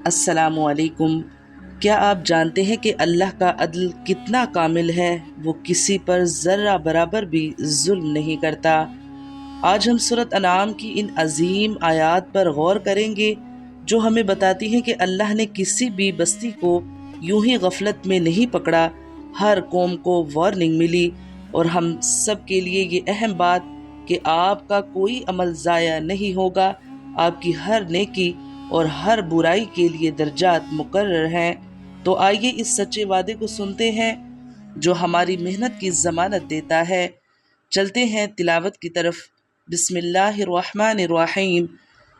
السلام علیکم۔ کیا آپ جانتے ہیں کہ اللہ کا عدل کتنا کامل ہے؟ وہ کسی پر ذرہ برابر بھی ظلم نہیں کرتا۔ آج ہم سورۃ انعام کی ان عظیم آیات پر غور کریں گے جو ہمیں بتاتی ہیں کہ اللہ نے کسی بھی بستی کو یوں ہی غفلت میں نہیں پکڑا۔ ہر قوم کو وارننگ ملی اور ہم سب کے لیے یہ اہم بات کہ آپ کا کوئی عمل ضائع نہیں ہوگا۔ آپ کی ہر نیکی اور ہر برائی کے لیے درجات مقرر ہیں۔ تو آئیے اس سچے وعدے کو سنتے ہیں جو ہماری محنت کی ضمانت دیتا ہے۔ چلتے ہیں تلاوت کی طرف۔ بسم اللہ الرحمن الرحیم۔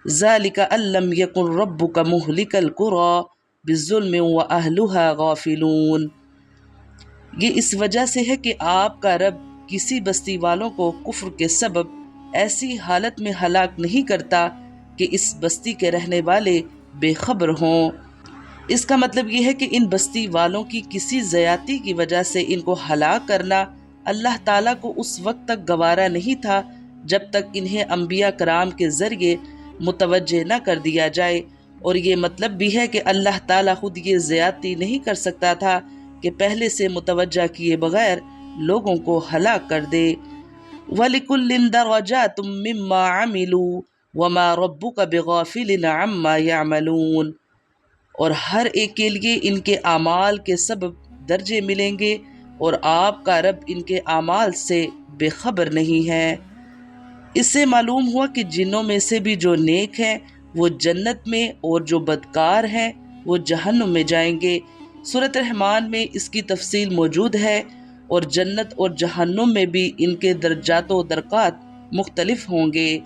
ذالک ان لم یکن ربک مہلک القری بالظلم واہلھا غافلون۔ یہ اس وجہ سے ہے کہ آپ کا رب کسی بستی والوں کو کفر کے سبب ایسی حالت میں ہلاک نہیں کرتا کہ اس بستی کے رہنے والے بے خبر ہوں۔ اس کا مطلب یہ ہے کہ ان بستی والوں کی کسی زیادتی کی وجہ سے ان کو ہلاک کرنا اللہ تعالیٰ کو اس وقت تک گوارا نہیں تھا جب تک انہیں انبیاء کرام کے ذریعے متوجہ نہ کر دیا جائے، اور یہ مطلب بھی ہے کہ اللہ تعالیٰ خود یہ زیادتی نہیں کر سکتا تھا کہ پہلے سے متوجہ کیے بغیر لوگوں کو ہلاک کر دے۔ وَلِكُلٍّ دَرَجَاتٌ مِّمَّا عَمِلُوا وَمَا رَبُّكَ بِغَافِلٍ عَمَّا يَعْمَلُونَ۔ اور ہر ایک کے لیے ان کے اعمال کے سبب درجے ملیں گے، اور آپ کا رب ان کے اعمال سے بے خبر نہیں ہے۔ اس سے معلوم ہوا کہ جنوں میں سے بھی جو نیک ہیں وہ جنت میں، اور جو بدکار ہیں وہ جہنم میں جائیں گے۔ سورۃ رحمان میں اس کی تفصیل موجود ہے، اور جنت اور جہنم میں بھی ان کے درجات و درکات مختلف ہوں گے۔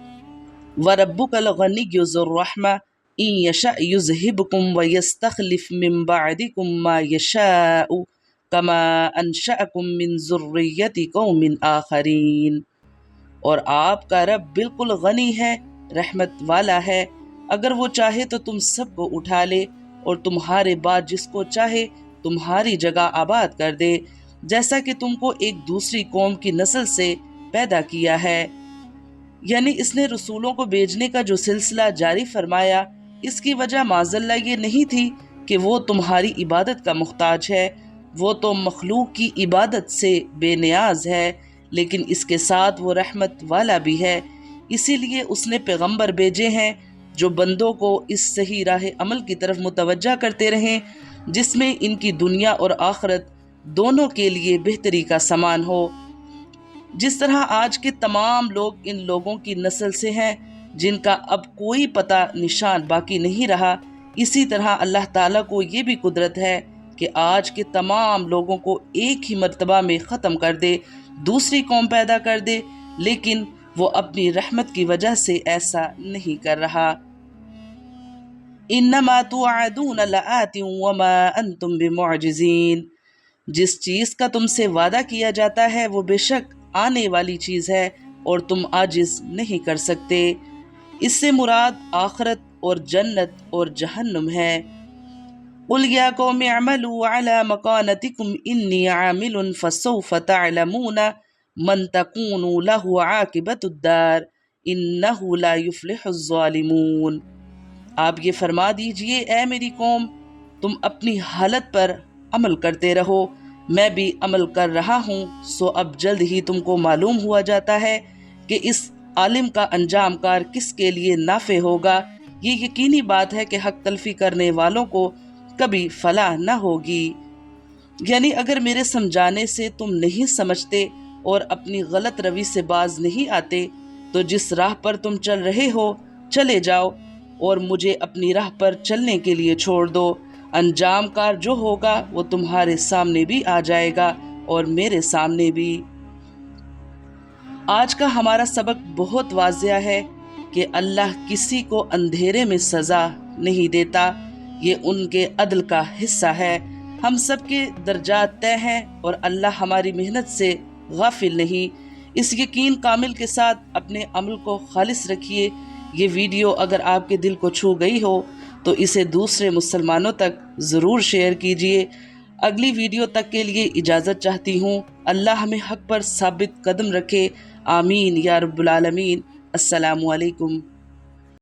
وَرَبُّكَ الْغَنِيُّ ذُو الرَّحْمَةِ إِن يَشَأْ يُذْهِبْكُمْ وَيَسْتَخْلِفْ مِن بَعْدِكُم مَّا يَشَاءُ كَمَا أَنشَأَكُم مِّن ذُرِّيَّةِ قَوْمٍ آخَرِينَ۔ اور آپ کا رب بالکل غنی ہے، رحمت والا ہے۔ اگر وہ چاہے تو تم سب کو اٹھا لے، اور تمہارے بعد جس کو چاہے تمہاری جگہ آباد کر دے، جیسا کہ تم کو ایک دوسری قوم کی نسل سے پیدا کیا ہے۔ یعنی اس نے رسولوں کو بھیجنے کا جو سلسلہ جاری فرمایا، اس کی وجہ معاذاللہ یہ نہیں تھی کہ وہ تمہاری عبادت کا محتاج ہے، وہ تو مخلوق کی عبادت سے بے نیاز ہے، لیکن اس کے ساتھ وہ رحمت والا بھی ہے۔ اسی لیے اس نے پیغمبر بھیجے ہیں جو بندوں کو اس صحیح راہ عمل کی طرف متوجہ کرتے رہیں، جس میں ان کی دنیا اور آخرت دونوں کے لیے بہتری کا سامان ہو۔ جس طرح آج کے تمام لوگ ان لوگوں کی نسل سے ہیں جن کا اب کوئی پتہ نشان باقی نہیں رہا، اسی طرح اللہ تعالیٰ کو یہ بھی قدرت ہے کہ آج کے تمام لوگوں کو ایک ہی مرتبہ میں ختم کر دے، دوسری قوم پیدا کر دے، لیکن وہ اپنی رحمت کی وجہ سے ایسا نہیں کر رہا۔ انما توعدون لآت وما انتم بمعجزین۔ جس چیز کا تم سے وعدہ کیا جاتا ہے وہ بے شک آنے والی چیز ہے، اور تم عاجز نہیں کر سکتے۔ اس سے مراد آخرت اور جنت اور جہنم ہے۔ قُلْ يَا قَوْمِ اعْمَلُوا عَلَى مَكَانَتِكُمْ إِنِّي عَامِلٌ فَسَوْفَ تَعْلَمُونَ مَنْ تَكُونُ لَهُ عَاقِبَةُ الدَّارِ إِنَّهُ لَا يُفْلِحُ الظَّالِمُونَ۔ آپ یہ فرما دیجئے، اے میری قوم، تم اپنی حالت پر عمل کرتے رہو، میں بھی عمل کر رہا ہوں، سو اب جلد ہی تم کو معلوم ہوا جاتا ہے کہ اس عالم کا انجام کار کس کے لیے نافع ہوگا۔ یہ یقینی بات ہے کہ حق تلفی کرنے والوں کو کبھی فلاح نہ ہوگی۔ یعنی اگر میرے سمجھانے سے تم نہیں سمجھتے اور اپنی غلط روی سے باز نہیں آتے تو جس راہ پر تم چل رہے ہو چلے جاؤ، اور مجھے اپنی راہ پر چلنے کے لیے چھوڑ دو۔ انجام کار جو ہوگا وہ تمہارے سامنے بھی آ جائے گا اور میرے سامنے بھی۔ آج کا ہمارا سبق بہت واضح ہے کہ اللہ کسی کو اندھیرے میں سزا نہیں دیتا، یہ ان کے عدل کا حصہ ہے۔ ہم سب کے درجات طے ہیں اور اللہ ہماری محنت سے غافل نہیں۔ اس یقین کامل کے ساتھ اپنے عمل کو خالص رکھیے۔ یہ ویڈیو اگر آپ کے دل کو چھو گئی ہو تو اسے دوسرے مسلمانوں تک ضرور شیئر کیجیے۔ اگلی ویڈیو تک کے لیے اجازت چاہتی ہوں۔ اللہ ہمیں حق پر ثابت قدم رکھے، آمین یا رب العالمین۔ السلام علیکم۔